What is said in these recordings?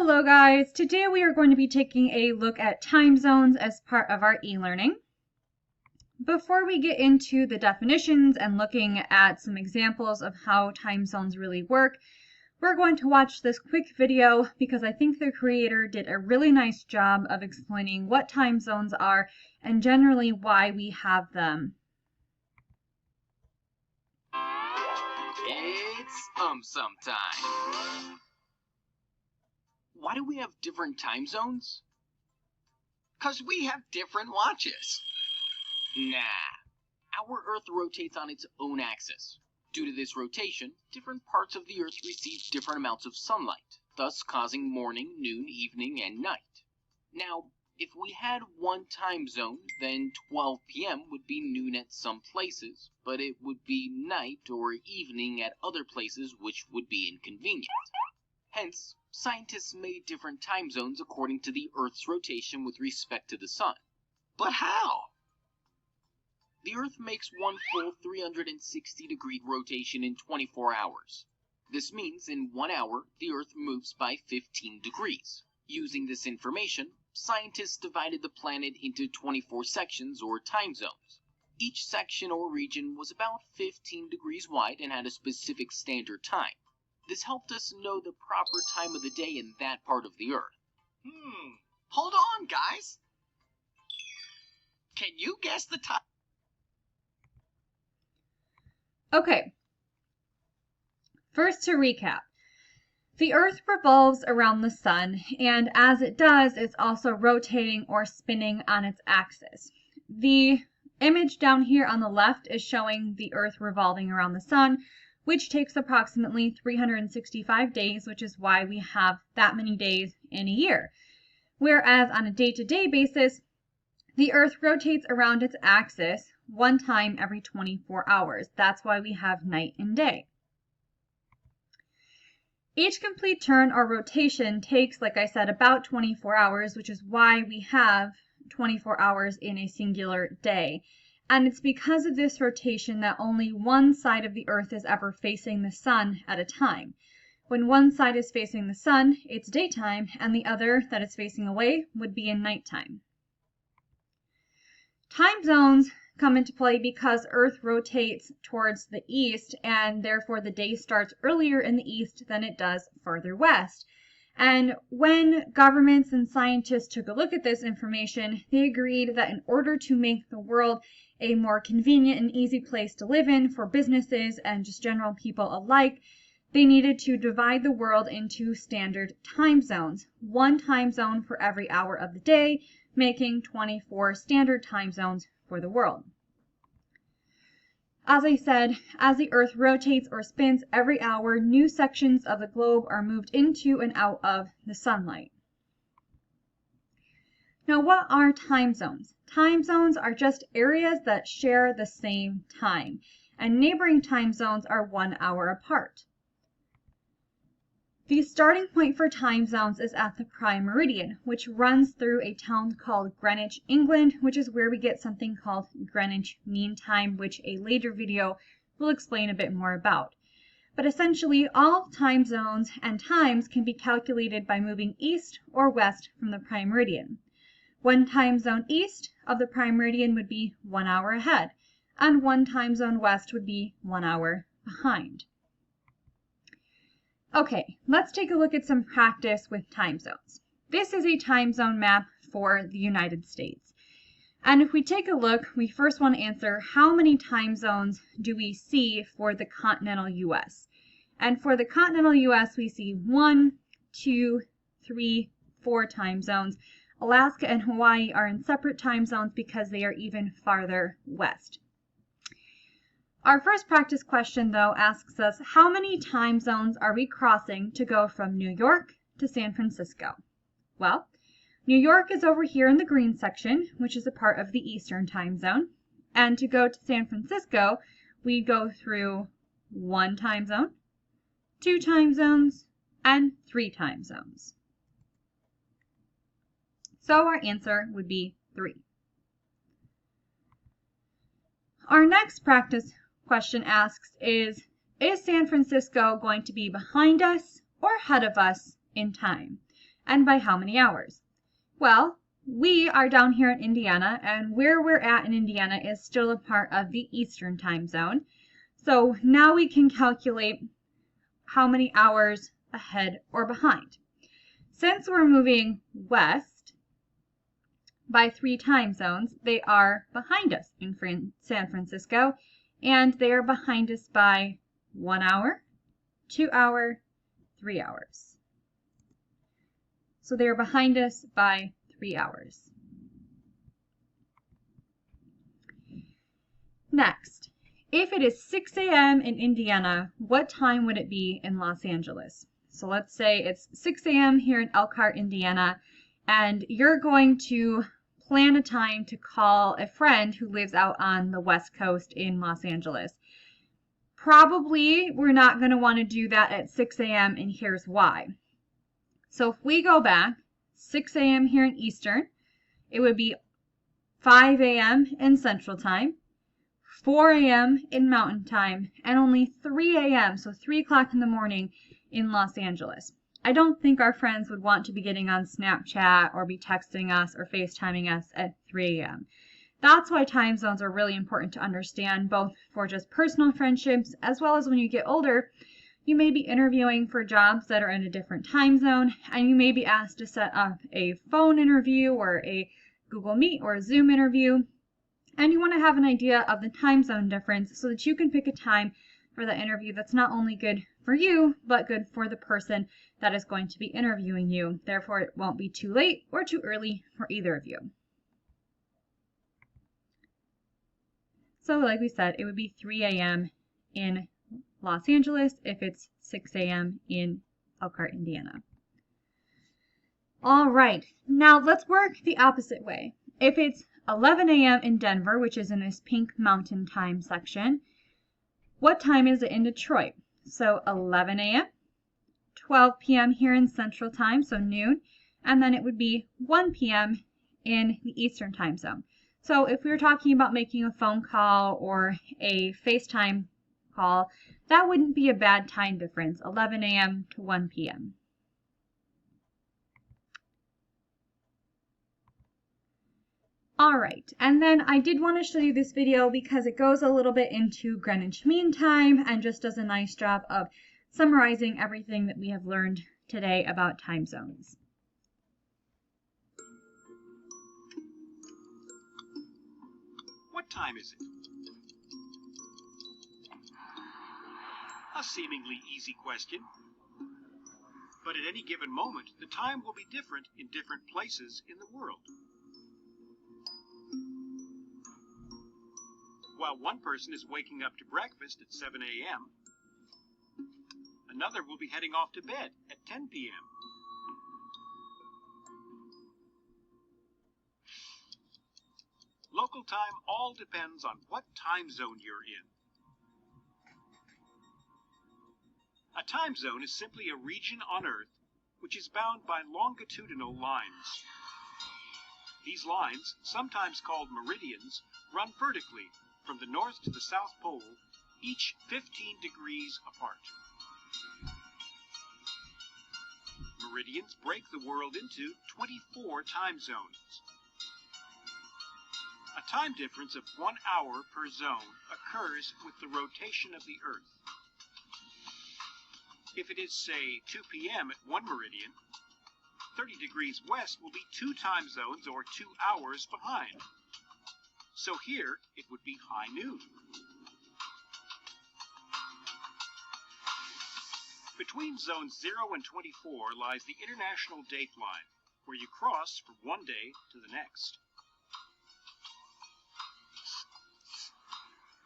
Hello guys, today we are going to be taking a look at time zones as part of our e-learning. Before we get into the definitions and looking at some examples of how time zones really work, we're going to watch this quick video because I think the creator did a really nice job of explaining what time zones are and generally why we have them. It's some time. Why do we have different time zones? 'Cause we have different watches. Nah. Our Earth rotates on its own axis. Due to this rotation, different parts of the Earth receive different amounts of sunlight, thus causing morning, noon, evening, and night. Now, if we had one time zone, then 12 p.m. would be noon at some places, but it would be night or evening at other places, which would be inconvenient. Hence, scientists made different time zones according to the Earth's rotation with respect to the sun. But how? The Earth makes one full 360-degree rotation in 24 hours. This means in 1 hour, the Earth moves by 15 degrees. Using this information, scientists divided the planet into 24 sections or time zones. Each section or region was about 15 degrees wide and had a specific standard time. This helped us know the proper time of the day in that part of the Earth. Hold on, guys. Can you guess the time? Okay, first to recap. The Earth revolves around the sun, and as it does, it's also rotating or spinning on its axis. The image down here on the left is showing the Earth revolving around the sun, which takes approximately 365 days, which is why we have that many days in a year. Whereas on a day-to-day basis, the Earth rotates around its axis one time every 24 hours. That's why we have night and day. Each complete turn or rotation takes, like I said, about 24 hours, which is why we have 24 hours in a singular day. And it's because of this rotation that only one side of the Earth is ever facing the sun at a time. When one side is facing the sun, it's daytime, and the other that is facing away would be in nighttime. Time zones come into play because Earth rotates towards the east, and therefore the day starts earlier in the east than it does further west. And when governments and scientists took a look at this information, they agreed that in order to make the world a more convenient and easy place to live in for businesses and just general people alike, they needed to divide the world into standard time zones, one time zone for every hour of the day, making 24 standard time zones for the world. As I said, as the Earth rotates or spins every hour, new sections of the globe are moved into and out of the sunlight. Now, what are time zones? Time zones are just areas that share the same time, and neighboring time zones are 1 hour apart. The starting point for time zones is at the prime meridian, which runs through a town called Greenwich, England, which is where we get something called Greenwich Mean Time, which a later video will explain a bit more about. But essentially, all time zones and times can be calculated by moving east or west from the prime meridian. One time zone east of the prime meridian would be 1 hour ahead, and one time zone west would be 1 hour behind. Okay, let's take a look at some practice with time zones. This is a time zone map for the United States. And if we take a look, we first want to answer how many time zones do we see for the continental US? And for the continental US, we see 1, 2, 3, 4 time zones. Alaska and Hawaii are in separate time zones because they are even farther west. Our first practice question, though, asks us how many time zones are we crossing to go from New York to San Francisco? Well, New York is over here in the green section, which is a part of the Eastern time zone. And to go to San Francisco, we go through 1 time zone, 2 time zones, and 3 time zones. So our answer would be 3. Our next practice question asks is San Francisco going to be behind us or ahead of us in time? and by how many hours? Well, we are down here in Indiana, and where we're at in Indiana is still a part of the Eastern time zone. So now we can calculate how many hours ahead or behind. Since we're moving west by 3 time zones, they are behind us in San Francisco, and they are behind us by 1 hour, 2 hour, 3 hours. So they are behind us by 3 hours. Next, if it is 6 a.m. in Indiana, what time would it be in Los Angeles? So let's say it's 6 a.m. here in Elkhart, Indiana, and you're going to plan a time to call a friend who lives out on the West Coast in Los Angeles. Probably we're not going to want to do that at 6 a.m. and here's why. So if we go back 6 a.m. here in Eastern, it would be 5 a.m. in Central Time, 4 a.m. in Mountain Time, and only 3 a.m., so 3 o'clock in the morning in Los Angeles. I don't think our friends would want to be getting on Snapchat or be texting us or FaceTiming us at 3 a.m. That's why time zones are really important to understand, both for just personal friendships as well as when you get older. You may be interviewing for jobs that are in a different time zone, and you may be asked to set up a phone interview or a Google Meet or a Zoom interview, and you want to have an idea of the time zone difference so that you can pick a time for the interview that's not only good for you, but good for the person that is going to be interviewing you. Therefore, it won't be too late or too early for either of you. So like we said, it would be 3 a.m. in Los Angeles if it's 6 a.m. in Elkhart, Indiana. All right, now let's work the opposite way. If it's 11 a.m. in Denver, which is in this pink Mountain Time section, what time is it in Detroit? So 11 a.m., 12 p.m. here in Central Time, so noon, and then it would be 1 p.m. in the Eastern Time Zone. So if we were talking about making a phone call or a FaceTime call, that wouldn't be a bad time difference, 11 a.m. to 1 p.m. All right, and then I did want to show you this video because it goes a little bit into Greenwich Mean Time and just does a nice job of summarizing everything that we have learned today about time zones. What time is it? A seemingly easy question. But at any given moment, the time will be different in different places in the world. While one person is waking up to breakfast at 7 a.m., another will be heading off to bed at 10 p.m. Local time all depends on what time zone you're in. A time zone is simply a region on Earth which is bound by longitudinal lines. These lines, sometimes called meridians, run vertically from the North to the South Pole, each 15 degrees apart. Meridians break the world into 24 time zones. A time difference of 1 hour per zone occurs with the rotation of the Earth. If it is, say, 2 p.m. at one meridian, 30 degrees west will be 2 time zones or 2 hours behind. So here it would be high noon. Between zones 0 and 24 lies the International Date Line, where you cross from one day to the next.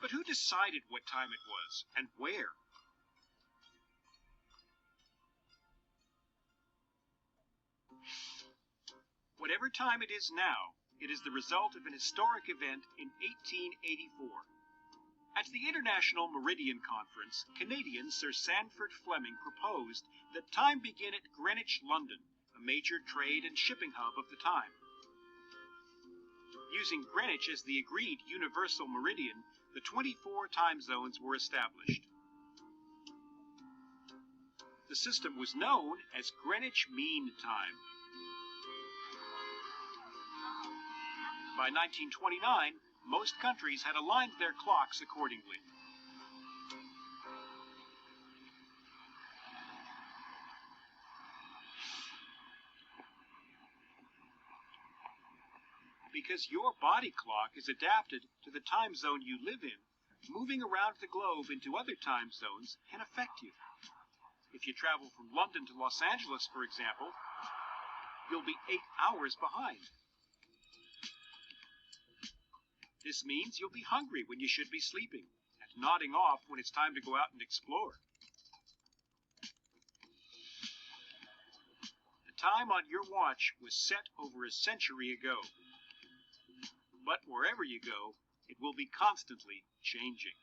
But who decided what time it was and where? Whatever time it is now, it is the result of an historic event in 1884. At the International Meridian Conference, Canadian Sir Sandford Fleming proposed that time begin at Greenwich, London, a major trade and shipping hub of the time. Using Greenwich as the agreed universal meridian, the 24 time zones were established. The system was known as Greenwich Mean Time. By 1929, most countries had aligned their clocks accordingly. Because your body clock is adapted to the time zone you live in, moving around the globe into other time zones can affect you. If you travel from London to Los Angeles, for example, you'll be 8 hours behind. This means you'll be hungry when you should be sleeping, and nodding off when it's time to go out and explore. The time on your watch was set over a century ago. But wherever you go, it will be constantly changing.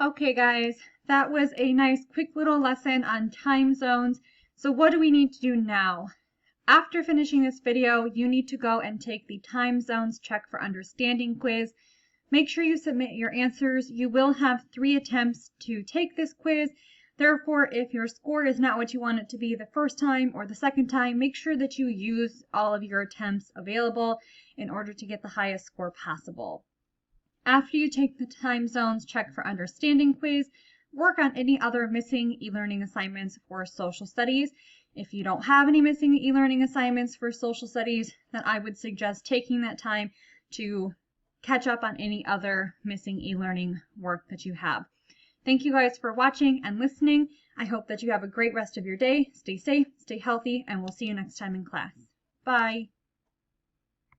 Okay guys, that was a nice quick little lesson on time zones. So what do we need to do now? After finishing this video, you need to go and take the Time Zones Check for Understanding quiz. Make sure you submit your answers. You will have 3 attempts to take this quiz. Therefore, if your score is not what you want it to be the first time or the second time, make sure that you use all of your attempts available in order to get the highest score possible. After you take the Time Zones Check for Understanding quiz, work on any other missing e-learning assignments for social studies. If you don't have any missing e-learning assignments for social studies, then I would suggest taking that time to catch up on any other missing e-learning work that you have. Thank you guys for watching and listening. I hope that you have a great rest of your day. Stay safe, stay healthy, and we'll see you next time in class. Bye.